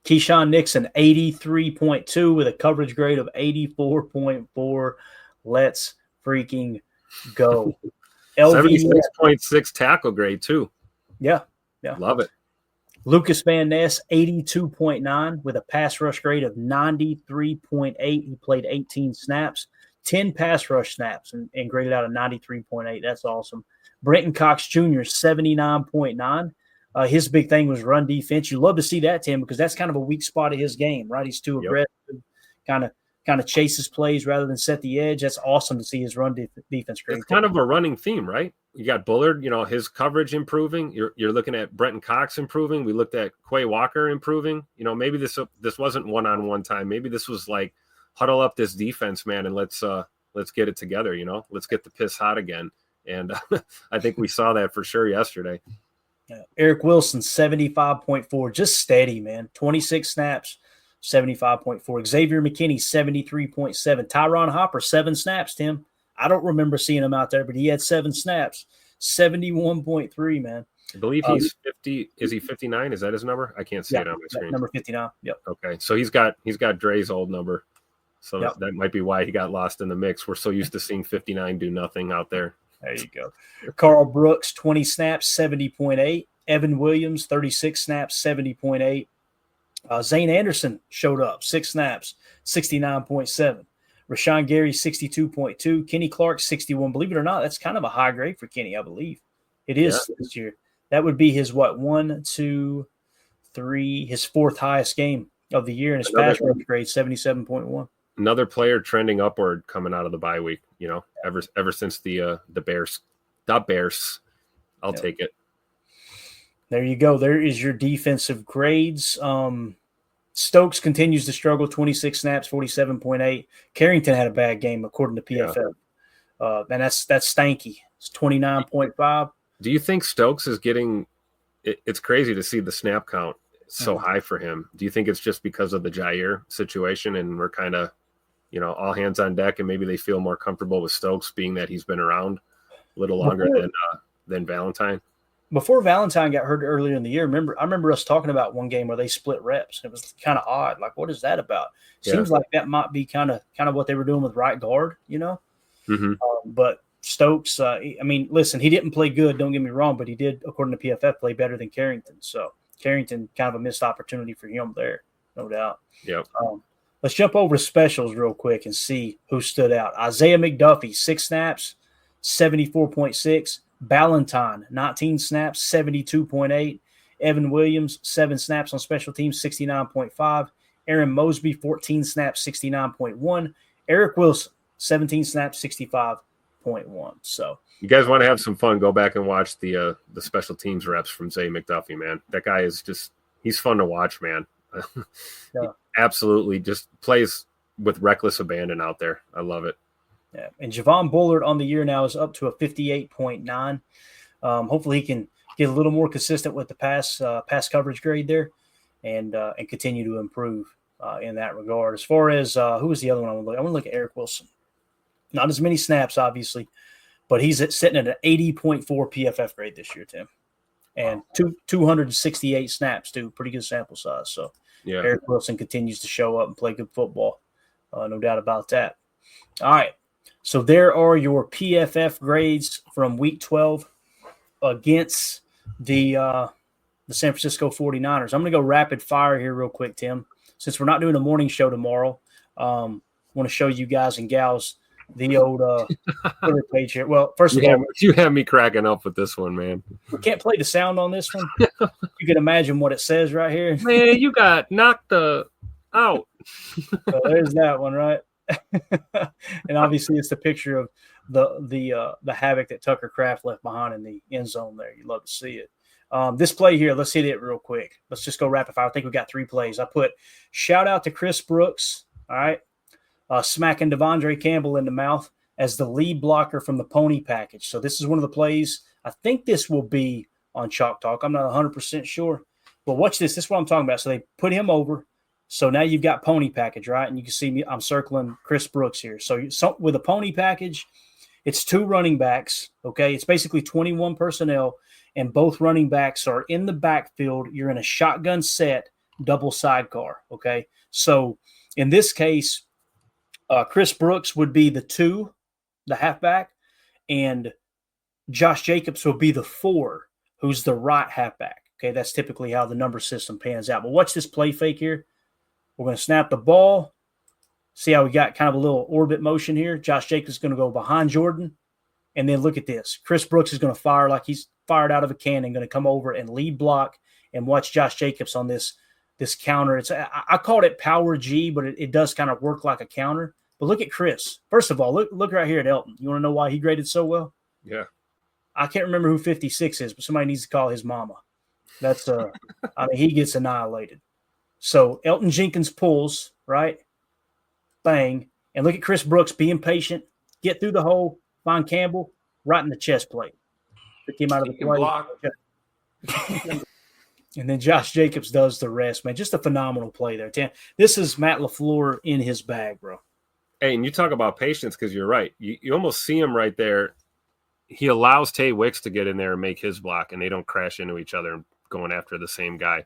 [SPEAKER 2] Keyshawn Nixon, 83.2 with a coverage grade of 84.4. Let's freaking go.
[SPEAKER 3] 76.6 tackle grade too.
[SPEAKER 2] Yeah.
[SPEAKER 3] Love it.
[SPEAKER 2] Lucas Van Ness, 82.9 with a pass rush grade of 93.8. He played 18 snaps, 10 pass rush snaps, and graded out a 93.8. That's awesome. Brenton Cox Jr., 79.9. His big thing was run defense. You love to see that, Tim, because that's kind of a weak spot of his game, right? He's too aggressive, kind of chases plays rather than set the edge. That's awesome to see his run defense grade.
[SPEAKER 3] It's kind of a running theme, right? You got Bullard, his coverage improving. You're looking at Brenton Cox improving. We looked at Quay Walker improving. Maybe this wasn't one-on-one time. Maybe this was like huddle up this defense, man, and let's get it together. Let's get the piss hot again. And I think we saw that for sure yesterday.
[SPEAKER 2] Yeah. Eric Wilson, 75.4, just steady, man. 26 snaps, 75.4. Xavier McKinney, 73.7. Tyron Hopper, 7 snaps, Tim. I don't remember seeing him out there, but he had 7 snaps, 71.3, man.
[SPEAKER 3] I believe he's 50. Is he 59? Is that his number? I can't see it on my screen.
[SPEAKER 2] Number 59. Yep.
[SPEAKER 3] Okay. So he's got Dre's old number. So that might be why he got lost in the mix. We're so used to seeing 59 do nothing out there.
[SPEAKER 2] There you go. Carl Brooks, 20 snaps, 70.8. Evan Williams, 36 snaps, 70.8. Zane Anderson showed up, 6 snaps, 69.7. Rashawn Gary, 62.2. Kenny Clark, 61. Believe it or not, that's kind of a high grade for Kenny, I believe. It is this year. That would be his, 1, 2, 3, his 4th highest game of the year, and his pass rush grade, 77.1.
[SPEAKER 3] Another player trending upward coming out of the bye week, ever since the Bears. I'll take it.
[SPEAKER 2] There you go. There is your defensive grades. Stokes continues to struggle, 26 snaps, 47.8. Carrington had a bad game, according to PFF. And that's stanky. It's 29.5.
[SPEAKER 3] Do you think Stokes is getting – it's crazy to see the snap count so high for him. Do you think it's just because of the Jair situation and we're kind of, all hands on deck, and maybe they feel more comfortable with Stokes being that he's been around a little longer than Valentine? Before
[SPEAKER 2] Valentine got hurt earlier in the year, I remember us talking about one game where they split reps. It was kind of odd. Like, what is that about? Seems like that might be kind of what they were doing with right guard, But Stokes, listen, he didn't play good, don't get me wrong, but he did, according to PFF, play better than Carrington. So Carrington, kind of a missed opportunity for him there, no doubt.
[SPEAKER 3] Yep.
[SPEAKER 2] Let's jump over to specials real quick and see who stood out. Isaiah McDuffie, 6 snaps, 74.6. Ballantyne, 19 snaps, 72.8. Evan Williams, 7 snaps on special teams, 69.5. Aaron Mosby, 14 snaps, 69.1. Eric Wilson, 17 snaps, 65.1. So
[SPEAKER 3] you guys want to have some fun, go back and watch the special teams reps from Zay McDuffie, man. That guy is he's fun to watch, man.
[SPEAKER 2] Yeah.
[SPEAKER 3] Absolutely just plays with reckless abandon out there. I love it.
[SPEAKER 2] Yeah. And Javon Bullard on the year now is up to a 58.9. Hopefully he can get a little more consistent with the pass coverage grade there and continue to improve in that regard. As far as who was the other one I want to look at Eric Wilson. Not as many snaps, obviously, but he's sitting at an 80.4 PFF grade this year, Tim. And 268 snaps, too. Pretty good sample size. So
[SPEAKER 3] yeah,
[SPEAKER 2] Eric Wilson continues to show up and play good football. No doubt about that. All right. So there are your PFF grades from Week 12 against the San Francisco 49ers. I'm going to go rapid fire here real quick, Tim. Since we're not doing a morning show tomorrow, I want to show you guys and gals the old Twitter page here. Well, first of all,
[SPEAKER 3] you have me cracking up with this one, man.
[SPEAKER 2] We can't play the sound on this one. You can imagine what it says right here.
[SPEAKER 3] Man, you got knocked out.
[SPEAKER 2] So there's that one, right? And obviously, it's the picture of the havoc that Tucker Kraft left behind in the end zone there. You love to see it. This play here, let's hit it real quick. Let's just go rapid fire. I think we got 3 plays. I put shout out to Chris Brooks, all right, smacking Devondre Campbell in the mouth as the lead blocker from the pony package. So this is one of the plays. I think this will be on Chalk Talk. I'm not 100% sure. But watch this. This is what I'm talking about. So they put him over. So now you've got pony package, right? And you can see me. I'm circling Chris Brooks here. So with a pony package, it's 2 running backs, okay? It's basically 21 personnel, and both running backs are in the backfield. You're in a shotgun set, double sidecar, okay? So in this case, Chris Brooks would be the 2, the halfback, and Josh Jacobs will be the 4, who's the right halfback, okay? That's typically how the number system pans out. But watch this play fake here. We're going to snap the ball. See how we got kind of a little orbit motion here. Josh Jacobs is going to go behind Jordan. And then look at this. Chris Brooks is going to fire like he's fired out of a cannon, going to come over and lead block and watch Josh Jacobs on this counter. I called it power G, but it does kind of work like a counter. But look at Chris. First of all, look right here at Elton. You want to know why he graded so well?
[SPEAKER 3] Yeah.
[SPEAKER 2] I can't remember who 56 is, but somebody needs to call his mama. That's he gets annihilated. So Elton Jenkins pulls, right? Bang. And look at Chris Brooks being patient, get through the hole, find Campbell right in the chest plate. Took him out of the play. And then Josh Jacobs does the rest, man. Just a phenomenal play there. This is Matt LaFleur in his bag, bro.
[SPEAKER 3] Hey, and you talk about patience because you're right. You almost see him right there. He allows Tay Wicks to get in there and make his block, and they don't crash into each other and going after the same guy.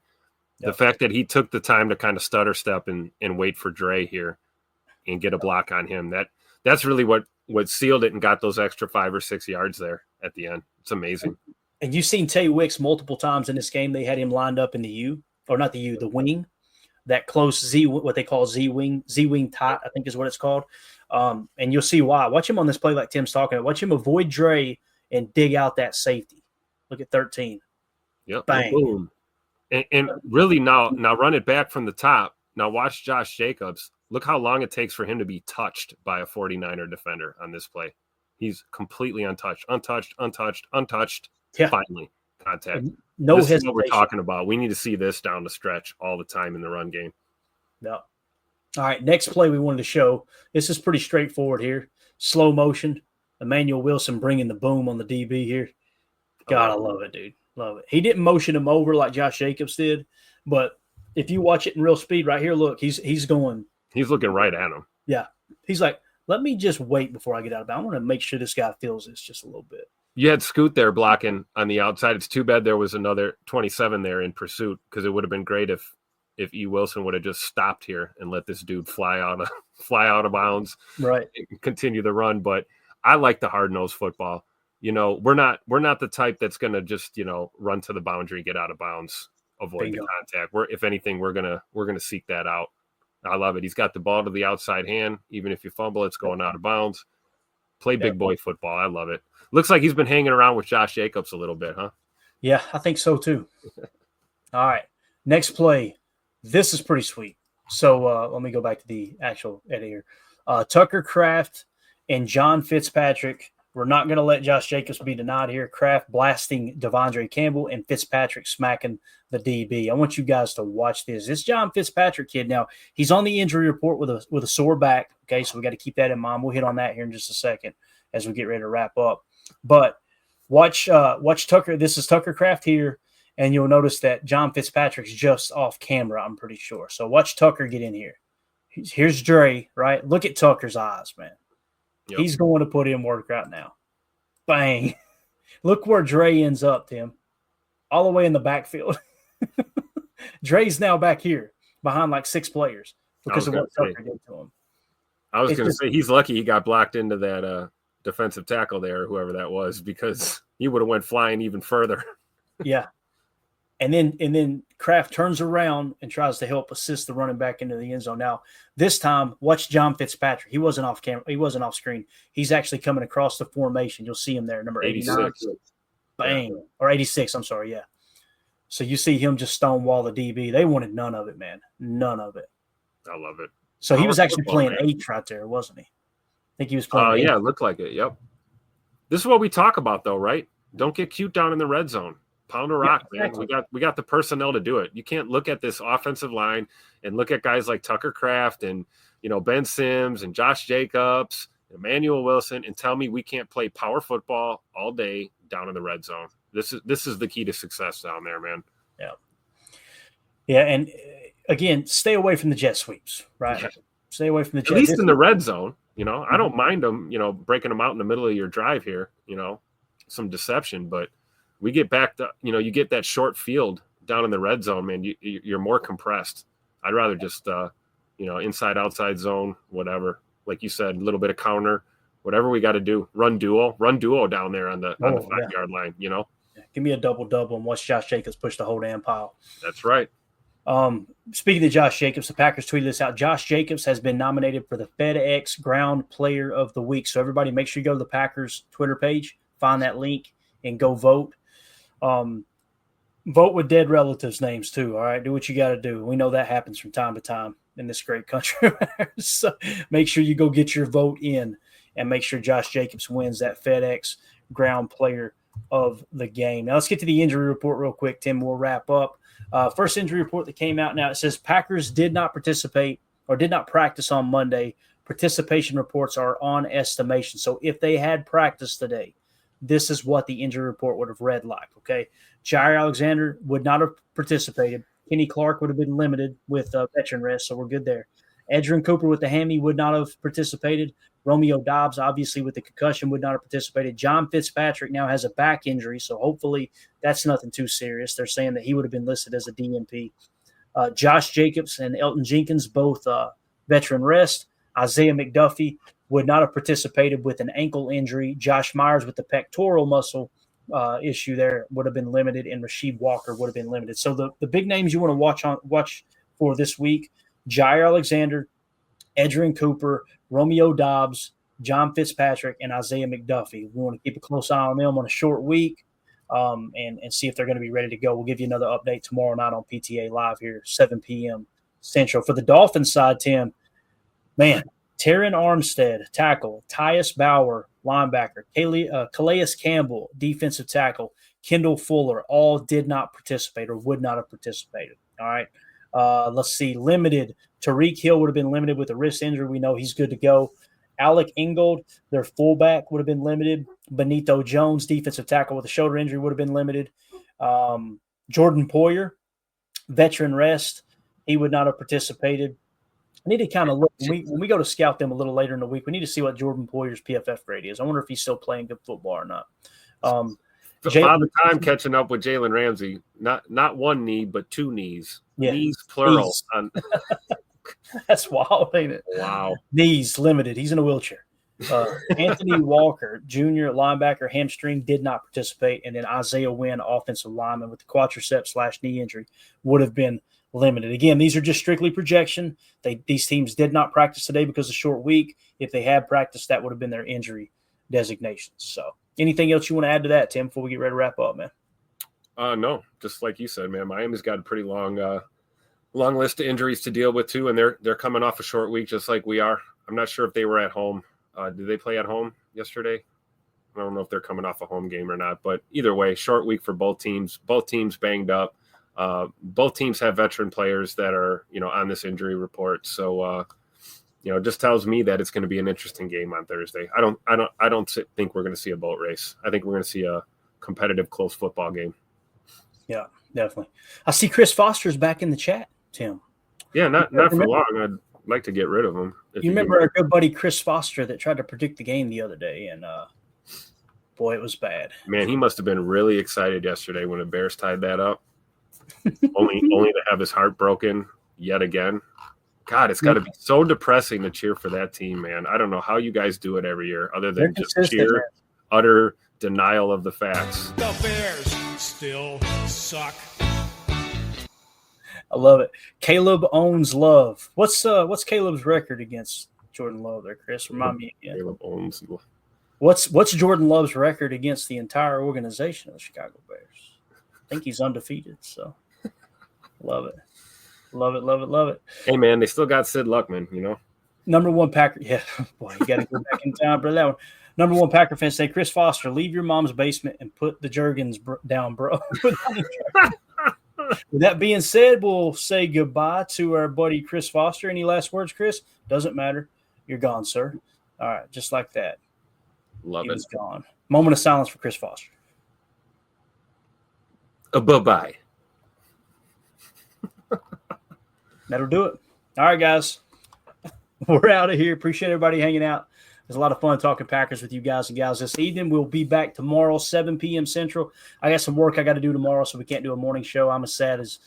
[SPEAKER 3] The fact that he took the time to kind of stutter step and wait for Dre here and get a block on him, that's really what sealed it and got those extra 5 or 6 yards there at the end. It's amazing.
[SPEAKER 2] And you've seen Tay Wicks multiple times in this game. They had him lined up in the wing, that close Z, what they call Z-wing tight, I think is what it's called. And you'll see why. Watch him on this play like Tim's talking about. Watch him avoid Dre and dig out that safety. Look at 13.
[SPEAKER 3] Yep.
[SPEAKER 2] Bang.
[SPEAKER 3] Boom. And really now run it back from the top. Now watch Josh Jacobs. Look how long it takes for him to be touched by a 49er defender on this play. He's completely untouched.
[SPEAKER 2] Yeah.
[SPEAKER 3] Finally, contact.
[SPEAKER 2] No
[SPEAKER 3] this
[SPEAKER 2] hesitation.
[SPEAKER 3] is what we're talking about. We need to see this down the stretch all the time in the run game.
[SPEAKER 2] No. All right, next play we wanted to show. This is pretty straightforward here. Slow motion. Emmanuel Wilson bringing the boom on the DB here. God, I love it, dude. Love it. He didn't motion him over like Josh Jacobs did, but if you watch it in real speed right here, look, he's going.
[SPEAKER 3] He's looking right at him.
[SPEAKER 2] Yeah. He's like, let me just wait before I get out of bounds. I want to make sure this guy feels this just a little bit.
[SPEAKER 3] You had Scoot there blocking on the outside. It's too bad there was another 27 there in pursuit because it would have been great if E. Wilson would have just stopped here and let this dude fly out of bounds,
[SPEAKER 2] right,
[SPEAKER 3] and continue the run. But I like the hard-nosed football. You know, we're not the type that's going to just, run to the boundary, get out of bounds, avoid the contact. If anything, we're going to seek that out. I love it. He's got the ball to the outside hand. Even if you fumble, it's going out of bounds. Play big boy football. I love it. Looks like he's been hanging around with Josh Jacobs a little bit, huh?
[SPEAKER 2] Yeah, I think so too. All right. Next play. This is pretty sweet. So let me go back to the actual edit here. Tucker Kraft and John Fitzpatrick. We're not going to let Josh Jacobs be denied here. Kraft blasting Devondre Campbell and Fitzpatrick smacking the DB. I want you guys to watch this. This John Fitzpatrick kid, now he's on the injury report with a sore back. Okay, so we got to keep that in mind. We'll hit on that here in just a second as we get ready to wrap up. But watch Tucker. This is Tucker Kraft here, and you'll notice that John Fitzpatrick's just off camera, I'm pretty sure. So watch Tucker get in here. Here's Dre, right? Look at Tucker's eyes, man. Yep. He's going to put in work right now. Bang. Look where Dre ends up, Tim. All the way in the backfield. Dre's now back here behind like 6 players because of what Tucker did to him.
[SPEAKER 3] I was going to say he's lucky he got blocked into that defensive tackle there, whoever that was, because he would have went flying even further.
[SPEAKER 2] Yeah. And then Kraft turns around and tries to help assist the running back into the end zone. Now, this time, watch John Fitzpatrick. He wasn't off camera. He wasn't off screen. He's actually coming across the formation. You'll see him there, number 89. Bang. Yeah. Or 86, I'm sorry, yeah. So you see him just stonewall the DB. They wanted none of it, man. None of it.
[SPEAKER 3] I love it.
[SPEAKER 2] So he was actually playing H right there, wasn't he? I think he was playing
[SPEAKER 3] yeah, it looked like it, yep. This is what we talk about, though, right? Don't get cute down in the red zone. Pound a rock, man. We got the personnel to do it. You can't look at this offensive line and look at guys like Tucker Kraft and Ben Sims and Josh Jacobs, Emmanuel Wilson, and tell me we can't play power football all day down in the red zone. This is the key to success down there, man.
[SPEAKER 2] Yeah. Yeah, and again, stay away from the jet sweeps, right? Yeah. Stay away from the jet.
[SPEAKER 3] At least in the red zone, I don't mind them, breaking them out in the middle of your drive here, some deception, but we get back to, you get that short field down in the red zone, man, you're more compressed. I'd rather just, inside, outside zone, whatever. Like you said, a little bit of counter, whatever we got to do. Run duo down there on the 5-yard line, Yeah.
[SPEAKER 2] Give me a double-double and watch Josh Jacobs push the whole damn pile.
[SPEAKER 3] That's right.
[SPEAKER 2] Speaking of Josh Jacobs, the Packers tweeted this out. Josh Jacobs has been nominated for the FedEx Ground Player of the Week. So everybody make sure you go to the Packers Twitter page, find that link, and go vote. Vote with dead relatives' names too. All right, do what you got to do. We know that happens from time to time in this great country. So make sure you go get your vote in and make sure Josh Jacobs wins that FedEx Ground Player of the game. Now let's get to the injury report real quick, Tim. We'll wrap up. First injury report that came out now, it says Packers did not participate or did not practice on Monday. Participation reports are on estimation. So if they had practiced today, this is what the injury report would have read like, okay? Jair Alexander would not have participated. Kenny Clark would have been limited with veteran rest, so we're good there. Edgerrin Cooper with the hammy would not have participated. Romeo Doubs, obviously, with the concussion, would not have participated. John Fitzpatrick now has a back injury, so hopefully that's nothing too serious. They're saying that he would have been listed as a DNP. Josh Jacobs and Elton Jenkins, both veteran rest. Isaiah McDuffie would not have participated with an ankle injury. Josh Myers with the pectoral muscle issue there would have been limited, and Rasheed Walker would have been limited. So the big names you want to watch for this week, Jair Alexander, Edgerrin Cooper, Romeo Doubs, John Fitzpatrick, and Isaiah McDuffie. We want to keep a close eye on them on a short week and see if they're going to be ready to go. We'll give you another update tomorrow night on PTA Live here, 7 p.m. Central. For the Dolphins side, Tim, man, Terran Armstead, tackle, Tyus Bauer, linebacker, Calais Campbell, defensive tackle, Kendall Fuller, all did not participate or would not have participated. All right. Let's see. Limited. Tariq Hill would have been limited with a wrist injury. We know he's good to go. Alec Ingold, their fullback, would have been limited. Benito Jones, defensive tackle with a shoulder injury, would have been limited. Jordan Poyer, veteran rest. He would not have participated. I need to kind of look. When we go to scout them a little later in the week, we need to see what Jordan Poyer's PFF grade is. I wonder if he's still playing good football or not.
[SPEAKER 3] Father Time catching up with Jalen Ramsey. Not one knee, but 2 knees. Yeah. Knees, plural.
[SPEAKER 2] That's wild, ain't it?
[SPEAKER 3] Wow.
[SPEAKER 2] Knees limited. He's in a wheelchair. Anthony Walker, junior linebacker, hamstring, did not participate. And then Isaiah Wynn, offensive lineman with the quadriceps /knee injury, would have been limited. Again, these are just strictly projection. These teams did not practice today because of short week. If they had practiced, that would have been their injury designations. So anything else you want to add to that, Tim, before we get ready to wrap up, man?
[SPEAKER 3] No, just like you said, man, Miami's got a pretty long list of injuries to deal with too, and they're coming off a short week just like we are. I'm not sure if they were at home. Did they play at home yesterday? I don't know if they're coming off a home game or not, but either way, short week for both teams. Both teams banged up. Both teams have veteran players that are, on this injury report. So, it just tells me that it's going to be an interesting game on Thursday. I don't think we're going to see a boat race. I think we're going to see a competitive, close football game.
[SPEAKER 2] Yeah, definitely. I see Chris Foster's back in the chat, Tim.
[SPEAKER 3] Yeah, not for long. I'd like to get rid of him.
[SPEAKER 2] You remember our good buddy Chris Foster that tried to predict the game the other day, and boy, it was bad.
[SPEAKER 3] Man, he must have been really excited yesterday when the Bears tied that up. only to have his heart broken yet again. God, it's got to be so depressing to cheer for that team, man. I don't know how you guys do it every year other than just cheer, man. Utter denial of the facts.
[SPEAKER 5] The Bears still suck.
[SPEAKER 2] I love it. Caleb owns Love. What's Caleb's record against Jordan Love there, Chris? Remind me again.
[SPEAKER 3] Caleb owns.
[SPEAKER 2] What's Jordan Love's record against the entire organization of the Chicago Bears? I think he's undefeated, so love it. Love it, love it, love it.
[SPEAKER 3] Hey, man, they still got Sid Luckman,
[SPEAKER 2] Number one Packer. Yeah, boy, you got to go back in time for that one. Number one Packer fan say, Chris Foster, leave your mom's basement and put the Jergens down, bro. With that being said, we'll say goodbye to our buddy Chris Foster. Any last words, Chris? Doesn't matter. You're gone, sir. All right, just like that.
[SPEAKER 3] Love
[SPEAKER 2] he
[SPEAKER 3] it.
[SPEAKER 2] was gone. Moment of silence for Chris Foster.
[SPEAKER 3] Bye-bye.
[SPEAKER 2] That'll do it. All right, guys. We're out of here. Appreciate everybody hanging out. There's a lot of fun talking Packers with you guys and gals this evening. We'll be back tomorrow, 7 p.m. Central. I got some work I got to do tomorrow, so we can't do a morning show. I'm as sad as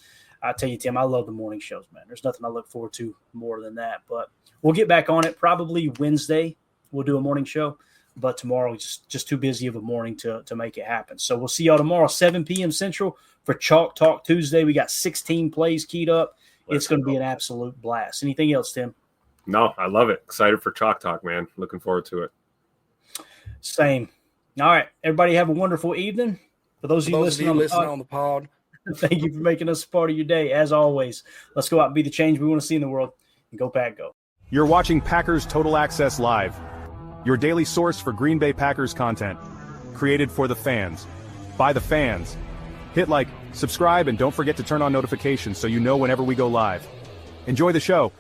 [SPEAKER 2] I tell you, Tim, I love the morning shows, man. There's nothing I look forward to more than that. But we'll get back on it probably Wednesday. We'll do a morning show. But tomorrow is just too busy of a morning to make it happen. So we'll see y'all tomorrow, 7 p.m. Central for Chalk Talk Tuesday. We got 16 plays keyed up. It's going to be an absolute blast. Anything else, Tim?
[SPEAKER 3] No, I love it. Excited for Chalk Talk, man. Looking forward to it.
[SPEAKER 2] Same. All right. Everybody have a wonderful evening. For those of you listening on the pod, thank you for making us a part of your day. As always, let's go out and be the change we want to see in the world. And go Pack, go.
[SPEAKER 1] You're watching Packers Total Access Live, your daily source for Green Bay Packers content. Created for the fans, by the fans. Hit like, subscribe, and don't forget to turn on notifications so you know whenever we go live. Enjoy the show.